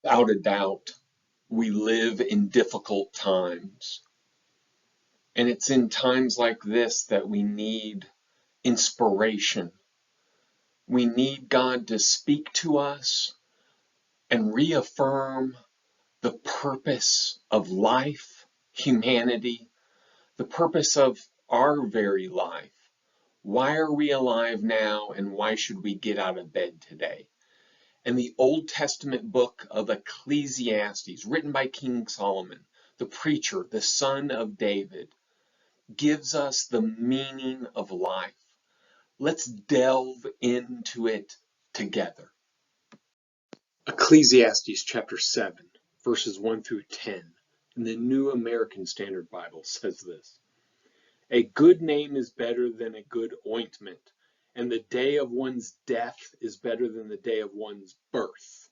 Without a doubt, we live in difficult times. And it's in times like this that we need inspiration. We need God to speak to us and reaffirm the purpose of life, humanity, the purpose of our very life. Why are we alive now, and why should we get out of bed today? And the Old Testament book of Ecclesiastes, written by King Solomon, the preacher, the son of David, gives us the meaning of life. Let's delve into it together. Ecclesiastes chapter 7, verses 1 through 10, in the New American Standard Bible says this: "A good name is better than a good ointment, and the day of one's death is better than the day of one's birth.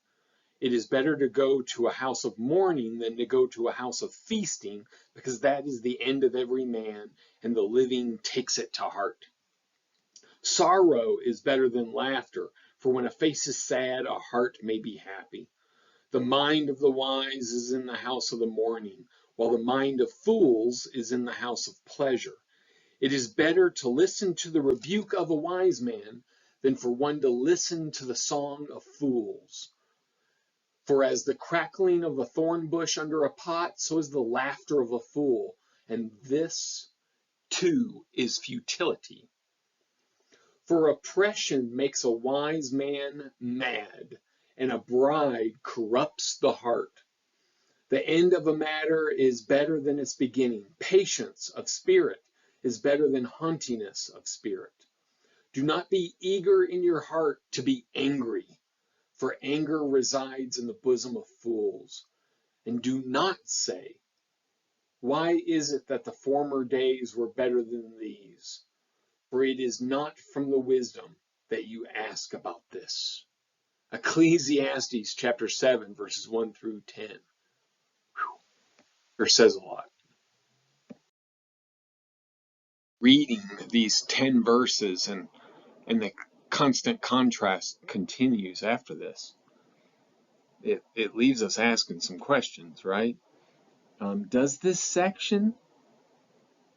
It is better to go to a house of mourning than to go to a house of feasting, because that is the end of every man, and the living takes it to heart. Sorrow is better than laughter, for when a face is sad, a heart may be happy. The mind of the wise is in the house of the mourning, while the mind of fools is in the house of pleasure. It is better to listen to the rebuke of a wise man than for one to listen to the song of fools. For as the crackling of a thorn bush under a pot, so is the laughter of a fool, and this too is futility. For oppression makes a wise man mad, and a bride corrupts the heart. The end of a matter is better than its beginning. Patience of spirit is better than haughtiness of spirit. Do not be eager in your heart to be angry, for anger resides in the bosom of fools. And do not say, why is it that the former days were better than these? For it is not from the wisdom that you ask about this." Ecclesiastes chapter 7, verses 1 through 10. It says a lot. Reading these 10 verses and the constant contrast continues after this. It leaves us asking some questions, right? Does this section,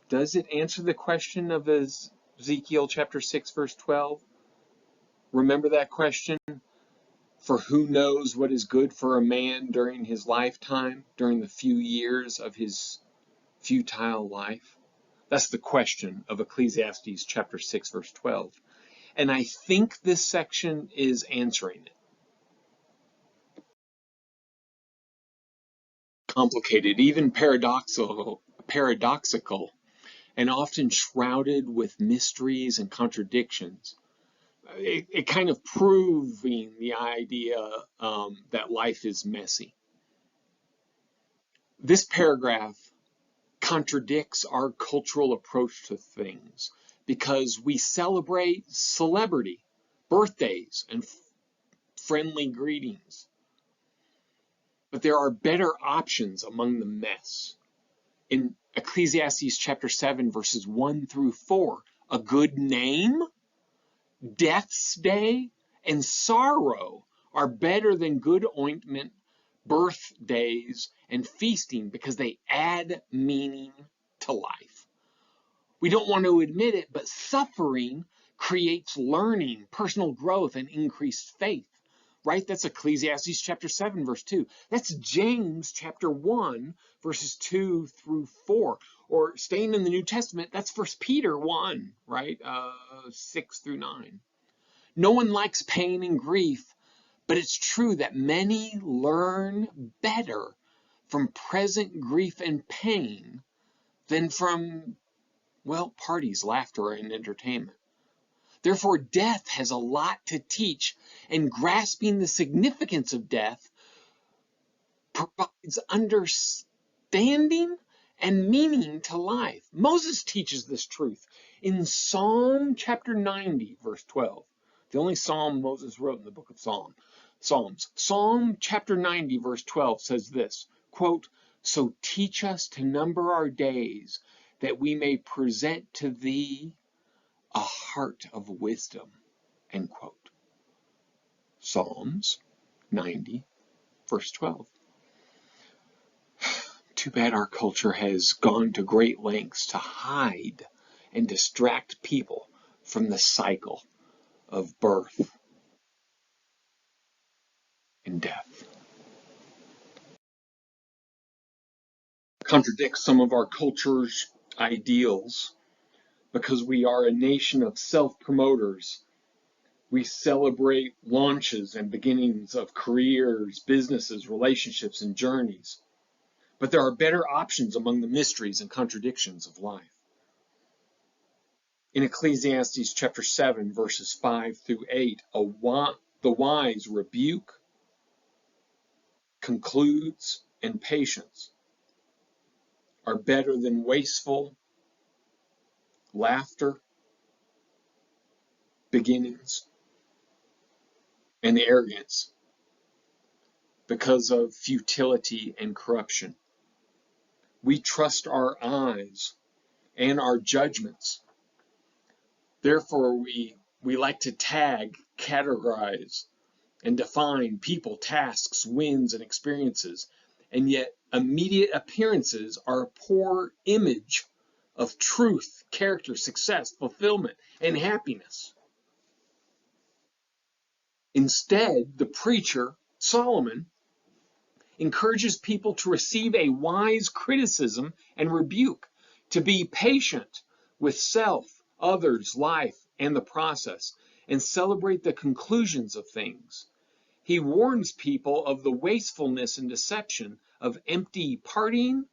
does it answer the question of Ezekiel chapter 6, verse 12? Remember that question? For who knows what is good for a man during his lifetime, during the few years of his futile life? That's the question of Ecclesiastes chapter 6, verse 12. And I think this section is answering it. Complicated, even paradoxical, and often shrouded with mysteries and contradictions. It kind of proving the idea that life is messy. This paragraph contradicts our cultural approach to things because we celebrate celebrity, birthdays, and friendly greetings. But there are better options among the mess. In Ecclesiastes chapter 7, verses 1 through 4, a good name, death's day, and sorrow are better than good ointment, birthdays, and feasting because they add meaning to life. We don't want to admit it, but suffering creates learning, personal growth, and increased faith. Right? That's Ecclesiastes chapter 7, verse 2. That's James chapter 1, verses 2 through 4. Or staying in the New Testament, that's 1 Peter 1, right? 6 through 9. No one likes pain and grief, but it's true that many learn better from present grief and pain than from, well, parties, laughter, and entertainment. Therefore, death has a lot to teach, and grasping the significance of death provides understanding and meaning to life. Moses teaches this truth in Psalm chapter 90, verse 12. The only psalm Moses wrote in the book of Psalms. Psalm chapter 90, verse 12 says this, quote, "So teach us to number our days, that we may present to thee a heart of wisdom," end quote. Psalms 90, Verse 12. Too bad our culture has gone to great lengths to hide and distract people from the cycle of birth and death. Contradicts some of our culture's ideals because we are a nation of self-promoters. We celebrate launches and beginnings of careers, businesses, relationships, and journeys. But there are better options among the mysteries and contradictions of life. In Ecclesiastes chapter 7, verses 5 through 8, the wise rebuke, concludes, and patience are better than wasteful laughter, beginnings, and arrogance because of futility and corruption. We trust our eyes and our judgments. Therefore, we like to tag, categorize, and define people, tasks, wins, and experiences. And yet, immediate appearances are a poor image of truth, character, success, fulfillment, and happiness. Instead, the preacher, Solomon, encourages people to receive a wise criticism and rebuke, to be patient with self, others, life, and the process, and celebrate the conclusions of things. He warns people of the wastefulness and deception of empty partying,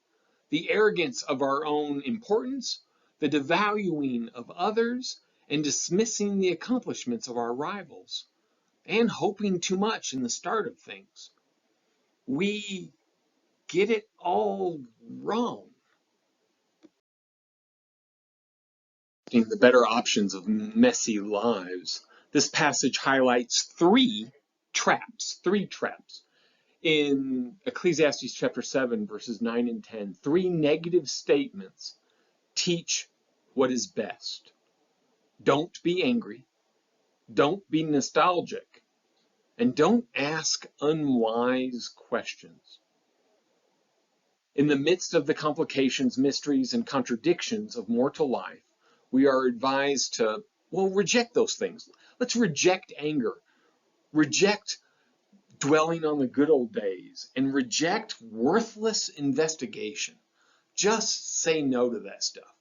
the arrogance of our own importance, the devaluing of others, and dismissing the accomplishments of our rivals, and hoping too much in the start of things. We get it all wrong. In the better options of messy lives, this passage highlights three traps. In Ecclesiastes chapter 7, verses 9 and 10, three negative statements teach what is best. Don't be angry. Don't be nostalgic. And don't ask unwise questions. In the midst of the complications, mysteries, and contradictions of mortal life, we are advised to, reject those things. Let's reject anger. Reject dwelling on the good old days, and reject worthless investigation. Just say no to that stuff.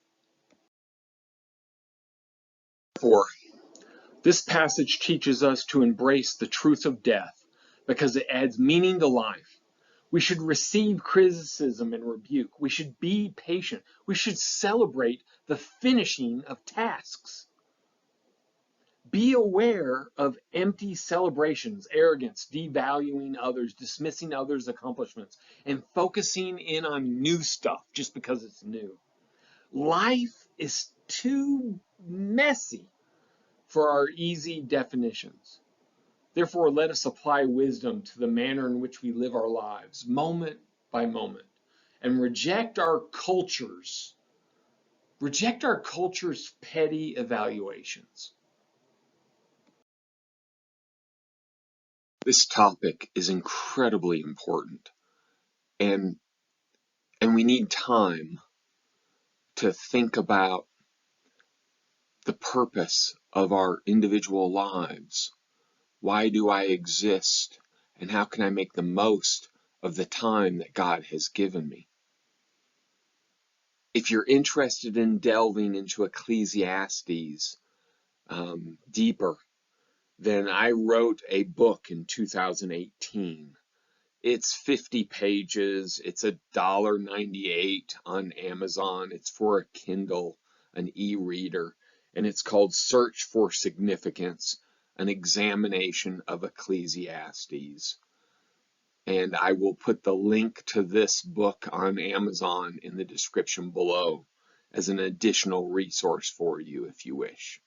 4. This passage teaches us to embrace the truth of death because it adds meaning to life. We should receive criticism and rebuke. We should be patient. We should celebrate the finishing of tasks. Be aware of empty celebrations, arrogance, devaluing others, dismissing others' accomplishments, and focusing in on new stuff just because it's new. Life is too messy for our easy definitions. Therefore, let us apply wisdom to the manner in which we live our lives, moment by moment, and reject our culture's petty evaluations. This topic is incredibly important, and we need time to think about the purpose of our individual lives. Why do I exist, and how can I make the most of the time that God has given me? If you're interested in delving into Ecclesiastes deeper, then I wrote a book in 2018. It's 50 pages. It's $1.98 on Amazon. It's for a Kindle, an e-reader, and it's called Search for Significance, an examination of Ecclesiastes. And I will put the link to this book on Amazon in the description below as an additional resource for you if you wish.